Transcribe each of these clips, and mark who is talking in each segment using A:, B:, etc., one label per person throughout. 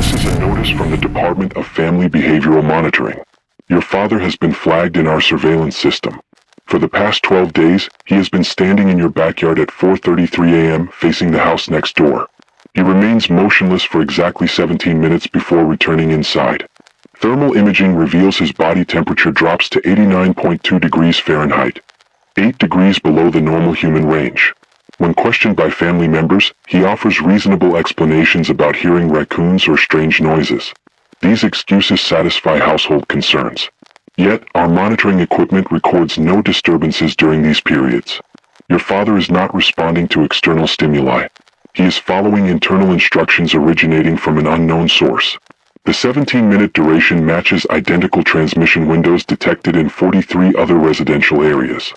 A: This is a notice from the Department of Family Behavioral Monitoring. Your father has been flagged in our surveillance system. For the past 12 days, he has been standing in your backyard at 4:33 a.m. facing the house next door. He remains motionless for exactly 17 minutes before returning inside. Thermal imaging reveals his body temperature drops to 89.2 degrees Fahrenheit, 8 degrees below the normal human range. When questioned by family members, he offers reasonable explanations about hearing raccoons or strange noises. These excuses satisfy household concerns. Yet, our monitoring equipment records no disturbances during these periods. Your father is not responding to external stimuli. He is following internal instructions originating from an unknown source. The 17-minute duration matches identical transmission windows detected in 43 other residential areas.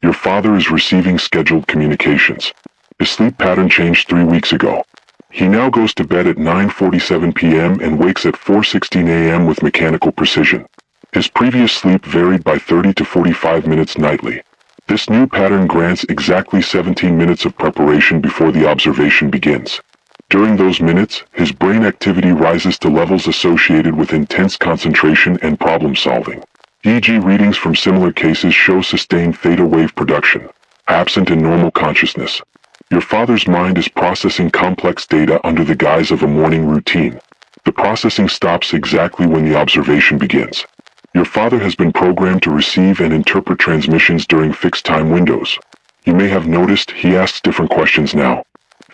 A: Your father is receiving scheduled communications. His sleep pattern changed 3 weeks ago. He now goes to bed at 9:47 p.m. and wakes at 4:16 a.m. with mechanical precision. His previous sleep varied by 30 to 45 minutes nightly. This new pattern grants exactly 17 minutes of preparation before the observation begins. During those minutes, his brain activity rises to levels associated with intense concentration and problem solving. EEG readings from similar cases show sustained theta wave production, absent in normal consciousness. Your father's mind is processing complex data under the guise of a morning routine. The processing stops exactly when the observation begins. Your father has been programmed to receive and interpret transmissions during fixed time windows. You may have noticed he asks different questions now.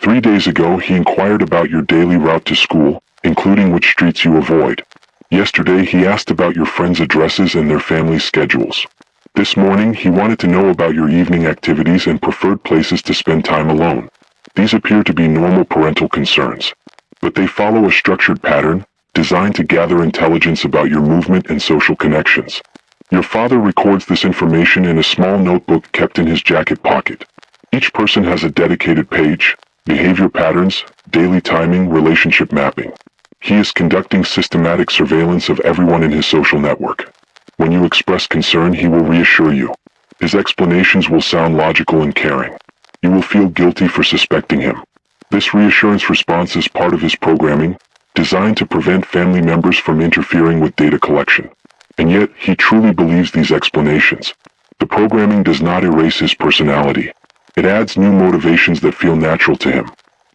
A: 3 days ago, he inquired about your daily route to school, including which streets you avoid. Yesterday, he asked about your friends' addresses and their family schedules. This morning, he wanted to know about your evening activities and preferred places to spend time alone. These appear to be normal parental concerns, but they follow a structured pattern designed to gather intelligence about your movement and social connections. Your father records this information in a small notebook kept in his jacket pocket. Each person has a dedicated page: behavior patterns, daily timing, relationship mapping. He is conducting systematic surveillance of everyone in his social network. When you express concern, he will reassure you. His explanations will sound logical and caring. You will feel guilty for suspecting him. This reassurance response is part of his programming, designed to prevent family members from interfering with data collection. And yet, he truly believes these explanations. The programming does not erase his personality. It adds new motivations that feel natural to him.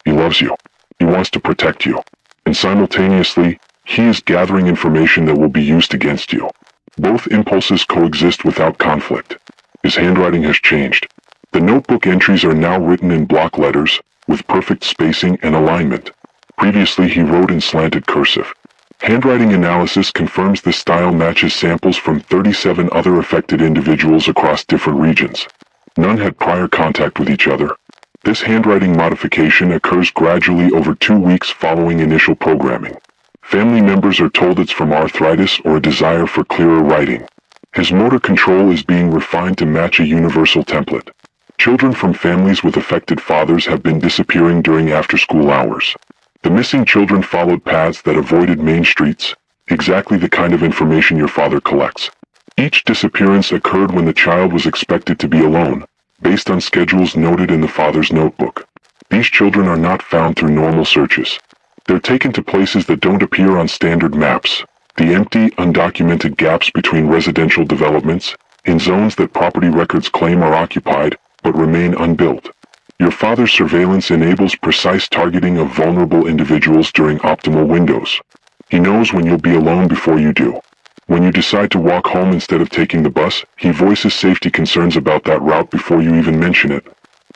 A: He loves you. He wants to protect you. And simultaneously, he is gathering information that will be used against you. Both impulses coexist without conflict. His handwriting has changed. The notebook entries are now written in block letters, with perfect spacing and alignment. Previously, he wrote in slanted cursive. Handwriting analysis confirms this style matches samples from 37 other affected individuals across different regions. None had prior contact with each other. This handwriting modification occurs gradually over 2 weeks following initial programming. Family members are told it's from arthritis or a desire for clearer writing. His motor control is being refined to match a universal template. Children from families with affected fathers have been disappearing during after-school hours. The missing children followed paths that avoided main streets, exactly the kind of information your father collects. Each disappearance occurred when the child was expected to be alone, based on schedules noted in the father's notebook. These children are not found through normal searches. They're taken to places that don't appear on standard maps, the empty, undocumented gaps between residential developments, in zones that property records claim are occupied, but remain unbuilt. Your father's surveillance enables precise targeting of vulnerable individuals during optimal windows. He knows when you'll be alone before you do. When you decide to walk home instead of taking the bus, he voices safety concerns about that route before you even mention it.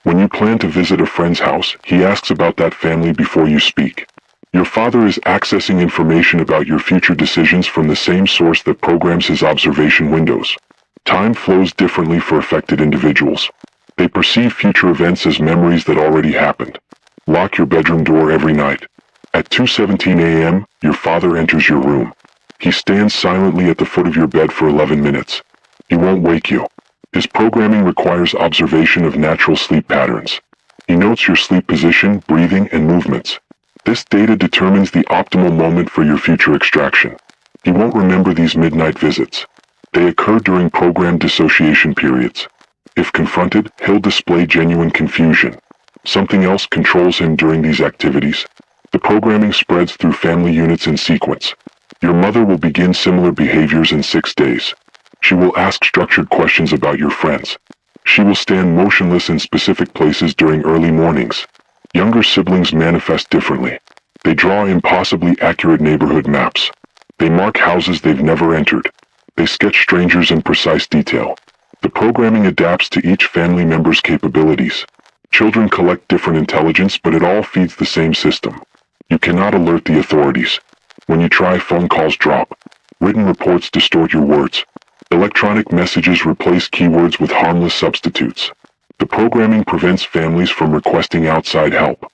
A: When you plan to visit a friend's house, he asks about that family before you speak. Your father is accessing information about your future decisions from the same source that programs his observation windows. Time flows differently for affected individuals. They perceive future events as memories that already happened. Lock your bedroom door every night. At 2:17 a.m., your father enters your room. He stands silently at the foot of your bed for 11 minutes. He won't wake you. His programming requires observation of natural sleep patterns. He notes your sleep position, breathing, and movements. This data determines the optimal moment for your future extraction. He won't remember these midnight visits. They occur during program dissociation periods. If confronted, he'll display genuine confusion. Something else controls him during these activities. The programming spreads through family units in sequence. Your mother will begin similar behaviors in 6 days. She will ask structured questions about your friends. She will stand motionless in specific places during early mornings. Younger siblings manifest differently. They draw impossibly accurate neighborhood maps. They mark houses they've never entered. They sketch strangers in precise detail. The programming adapts to each family member's capabilities. Children collect different intelligence, but it all feeds the same system. You cannot alert the authorities. When you try, phone calls drop. Written reports distort your words. Electronic messages replace keywords with harmless substitutes. The programming prevents families from requesting outside help.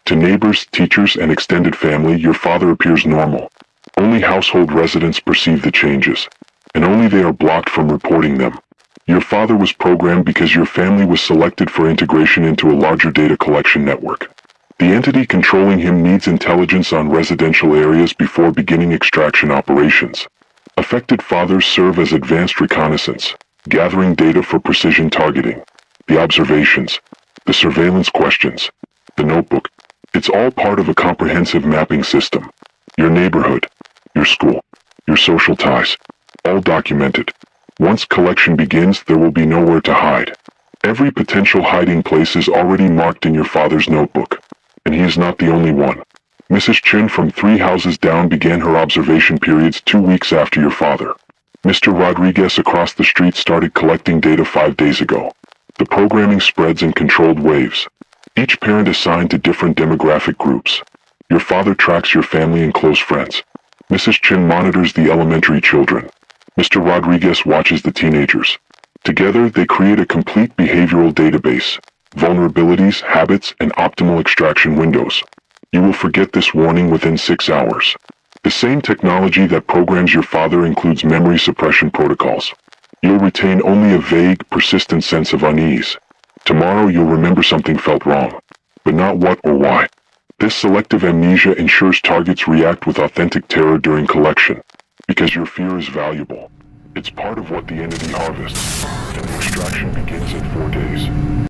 A: To neighbors, teachers, and extended family, your father appears normal. Only household residents perceive the changes, and only they are blocked from reporting them. Your father was programmed because your family was selected for integration into a larger data collection network. The entity controlling him needs intelligence on residential areas before beginning extraction operations. Affected fathers serve as advanced reconnaissance, gathering data for precision targeting. The observations, the surveillance questions, the notebook. It's all part of a comprehensive mapping system. Your neighborhood, your school, your social ties, all documented. Once collection begins, there will be nowhere to hide. Every potential hiding place is already marked in your father's notebook. And he is not the only one. Mrs. Chin from 3 houses down began her observation periods 2 weeks after your father. Mr. Rodriguez across the street started collecting data 5 days ago. The programming spreads in controlled waves. Each parent assigned to different demographic groups. Your father tracks your family and close friends. Mrs. Chin monitors the elementary children. Mr. Rodriguez watches the teenagers. Together, they create a complete behavioral database. Vulnerabilities, habits, and optimal extraction windows. You will forget this warning within 6 hours. The same technology that programs your father includes memory suppression protocols. You'll retain only a vague, persistent sense of unease. Tomorrow you'll remember something felt wrong, but not what or why. This selective amnesia ensures targets react with authentic terror during collection, because your fear is valuable. It's part of what the entity harvests, and the extraction begins in 4 days.